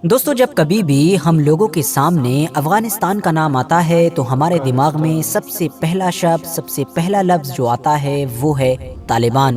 دوستو، جب کبھی بھی ہم لوگوں کے سامنے افغانستان کا نام آتا ہے تو ہمارے دماغ میں سب سے پہلا شبد، سب سے پہلا لفظ جو آتا ہے وہ ہے طالبان،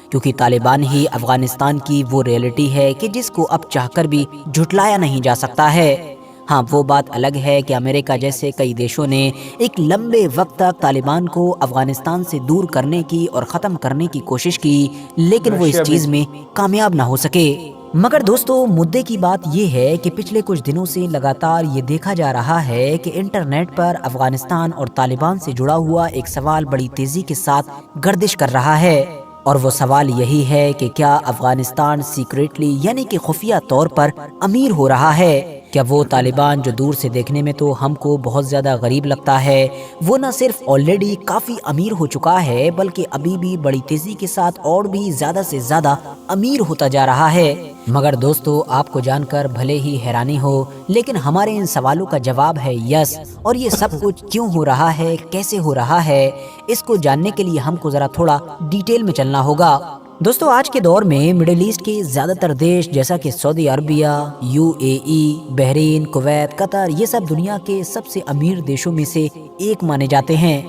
کیونکہ طالبان ہی افغانستان کی وہ ریئلٹی ہے کہ جس کو اب چاہ کر بھی جھٹلایا نہیں جا سکتا ہے۔ ہاں، وہ بات الگ ہے کہ امریکہ جیسے کئی دیشوں نے ایک لمبے وقت تک طالبان کو افغانستان سے دور کرنے کی اور ختم کرنے کی کوشش کی، لیکن وہ اس چیز میں کامیاب نہ ہو سکے۔ مگر دوستو، مدعے کی بات یہ ہے کہ پچھلے کچھ دنوں سے لگاتار یہ دیکھا جا رہا ہے کہ انٹرنیٹ پر افغانستان اور طالبان سے جڑا ہوا ایک سوال بڑی تیزی کے ساتھ گردش کر رہا ہے، اور وہ سوال یہی ہے کہ کیا افغانستان سیکریٹلی یعنی کہ خفیہ طور پر امیر ہو رہا ہے؟ کیا وہ طالبان جو دور سے دیکھنے میں تو ہم کو بہت زیادہ غریب لگتا ہے، وہ نہ صرف آلریڈی کافی امیر ہو چکا ہے بلکہ ابھی بھی بڑی تیزی کے ساتھ اور بھی زیادہ سے زیادہ امیر ہوتا جا رہا ہے؟ مگر دوستو، آپ کو جان کر بھلے ہی حیرانی ہو، لیکن ہمارے ان سوالوں کا جواب ہے یس۔ اور یہ سب کچھ کیوں ہو رہا ہے، کیسے ہو رہا ہے، اس کو جاننے کے لیے ہم کو ذرا تھوڑا ڈیٹیل میں چلنا ہوگا۔ دوستو، آج کے دور میں مڈل ایسٹ کے زیادہ تر دیش جیسا کہ سعودی عربیہ، UAE، بحرین، کویت، قطر، یہ سب دنیا کے سب سے امیر دیشوں میں سے ایک مانے جاتے ہیں۔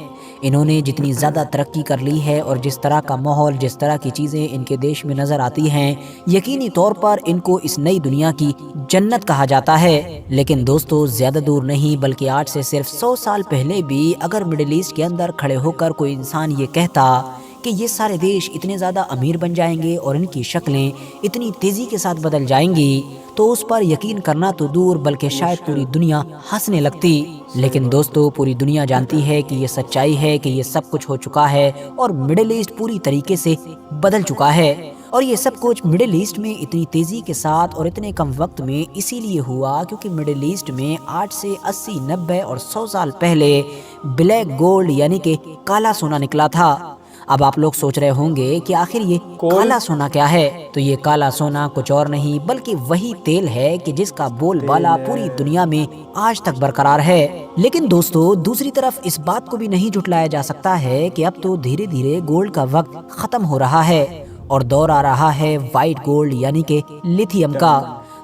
انہوں نے جتنی زیادہ ترقی کر لی ہے اور جس طرح کا ماحول، جس طرح کی چیزیں ان کے دیش میں نظر آتی ہیں، یقینی طور پر ان کو اس نئی دنیا کی جنت کہا جاتا ہے۔ لیکن دوستو، زیادہ دور نہیں بلکہ آج سے صرف 100 سال پہلے بھی اگر مڈل ایسٹ کے اندر کھڑے ہو کر کوئی انسان یہ کہتا کہ یہ سارے دیش اتنے زیادہ امیر بن جائیں گے اور ان کی شکلیں اتنی تیزی کے ساتھ بدل جائیں گی، تو اس پر یقین کرنا تو دور بلکہ شاید پوری دنیا ہنسنے لگتی۔ لیکن دوستو، پوری دنیا جانتی ہے کہ یہ سچائی ہے کہ یہ سب کچھ ہو چکا ہے اور مڈل ایسٹ پوری طریقے سے بدل چکا ہے۔ اور یہ سب کچھ مڈل ایسٹ میں اتنی تیزی کے ساتھ اور اتنے کم وقت میں اسی لیے ہوا کیونکہ مڈل ایسٹ میں 8 سے 80، 90 اور 100 سال پہلے بلیک گولڈ یعنی کہ کالا سونا نکلا تھا۔ اب آپ لوگ سوچ رہے ہوں گے کہ آخر یہ کالا سونا کیا ہے؟ تو یہ کالا سونا کچھ اور نہیں بلکہ وہی تیل ہے کہ جس کا بول بالا پوری دنیا میں آج تک برقرار ہے۔ لیکن دوستو، دوسری طرف اس بات کو بھی نہیں جھٹلایا جا سکتا ہے کہ اب تو دھیرے دھیرے گولڈ کا وقت ختم ہو رہا ہے اور دور آ رہا ہے وائٹ گولڈ یعنی کہ لیتھیم کا۔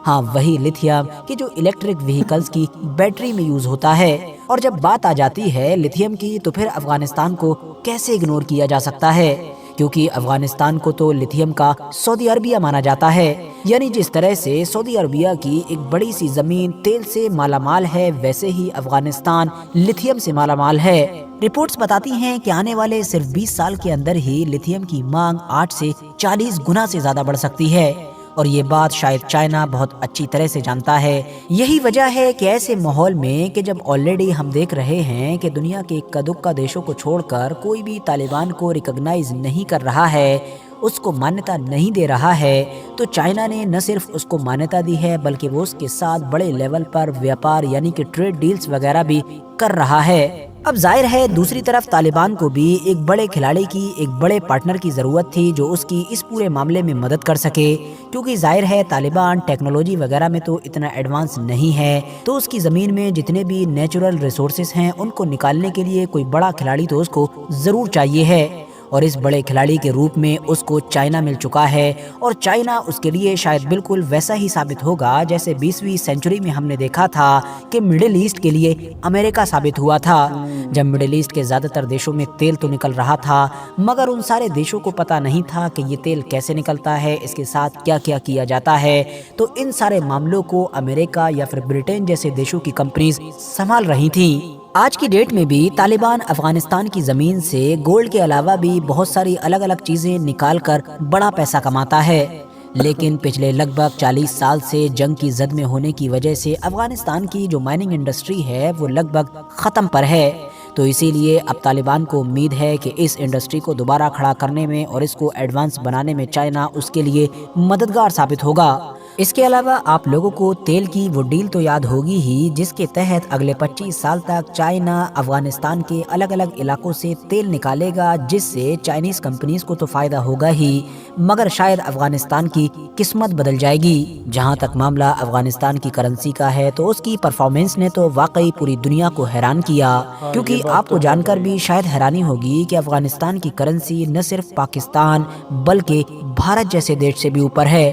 ہاں، وہی لیتھیم کہ جو الیکٹرک وہیکلز کی بیٹری میں یوز ہوتا ہے۔ اور جب بات آ جاتی ہے لیتھیم کی تو پھر افغانستان کو کیسے اگنور کیا جا سکتا ہے؟ کیونکہ افغانستان کو تو لیتھیم کا سعودی عربیہ مانا جاتا ہے۔ یعنی جس طرح سے سعودی عربیہ کی ایک بڑی سی زمین تیل سے مالا مال ہے، ویسے ہی افغانستان لیتھیم سے مالا مال ہے۔ رپورٹس بتاتی ہیں کہ آنے والے صرف 20 سال کے اندر ہی لیتھیم کی مانگ 8 سے 40 گنا سے زیادہ بڑھ سکتی ہے، اور یہ بات شاید چائنا بہت اچھی طرح سے جانتا ہے۔ یہی وجہ ہے کہ ایسے ماحول میں کہ جب آلریڈی ہم دیکھ رہے ہیں کہ دنیا کے اکا دکا دیشوں کو چھوڑ کر کوئی بھی طالبان کو ریکگنائز نہیں کر رہا ہے، اس کو مانیتا نہیں دے رہا ہے، تو چائنا نے نہ صرف اس کو مانیتا دی ہے بلکہ وہ اس کے ساتھ بڑے لیول پر ویاپار یعنی کہ ٹریڈ ڈیلز وغیرہ بھی کر رہا ہے۔ اب ظاہر ہے دوسری طرف طالبان کو بھی ایک بڑے کھلاڑی کی، ایک بڑے پارٹنر کی ضرورت تھی جو اس کی اس پورے معاملے میں مدد کر سکے، کیونکہ ظاہر ہے طالبان ٹیکنالوجی وغیرہ میں تو اتنا ایڈوانس نہیں ہے، تو اس کی زمین میں جتنے بھی نیچرل ریسورسز ہیں ان کو نکالنے کے لیے کوئی بڑا کھلاڑی تو اس کو ضرور چاہیے ہے، اور اس بڑے کھلاڑی کے روپ میں اس کو چائنا مل چکا ہے، اور چائنا اس کے لیے شاید بالکل ویسا ہی ثابت ہوگا جیسے 20ویں سینچری میں ہم نے دیکھا تھا کہ مڈل ایسٹ کے لیے امریکہ ثابت ہوا تھا، جب مڈل ایسٹ کے زیادہ تر دیشوں میں تیل تو نکل رہا تھا مگر ان سارے دیشوں کو پتہ نہیں تھا کہ یہ تیل کیسے نکلتا ہے، اس کے ساتھ کیا کیا کیا جاتا ہے، تو ان سارے معاملوں کو امریکہ یا پھر برٹین جیسے دیشوں کی کمپنیز سنبھال رہی تھیں۔ آج کی ڈیٹ میں بھی طالبان افغانستان کی زمین سے گولڈ کے علاوہ بھی بہت ساری الگ الگ چیزیں نکال کر بڑا پیسہ کماتا ہے، لیکن پچھلے لگ بھگ 40 سال سے جنگ کی زد میں ہونے کی وجہ سے افغانستان کی جو مائننگ انڈسٹری ہے وہ لگ بھگ ختم پر ہے، تو اسی لیے اب طالبان کو امید ہے کہ اس انڈسٹری کو دوبارہ کھڑا کرنے میں اور اس کو ایڈوانس بنانے میں چائنا اس کے لیے مددگار ثابت ہوگا۔ اس کے علاوہ آپ لوگوں کو تیل کی وہ ڈیل تو یاد ہوگی ہی جس کے تحت اگلے 25 سال تک چائنا افغانستان کے الگ الگ علاقوں سے تیل نکالے گا، جس سے چائنیز کمپنیز کو تو فائدہ ہوگا ہی مگر شاید افغانستان کی قسمت بدل جائے گی۔ جہاں تک معاملہ افغانستان کی کرنسی کا ہے تو اس کی پرفارمنس نے تو واقعی پوری دنیا کو حیران کیا، کیونکہ آپ کو جان کر بھی شاید حیرانی ہوگی کہ افغانستان کی کرنسی نہ صرف پاکستان بلکہ بھارت جیسے دیش سے بھی اوپر ہے۔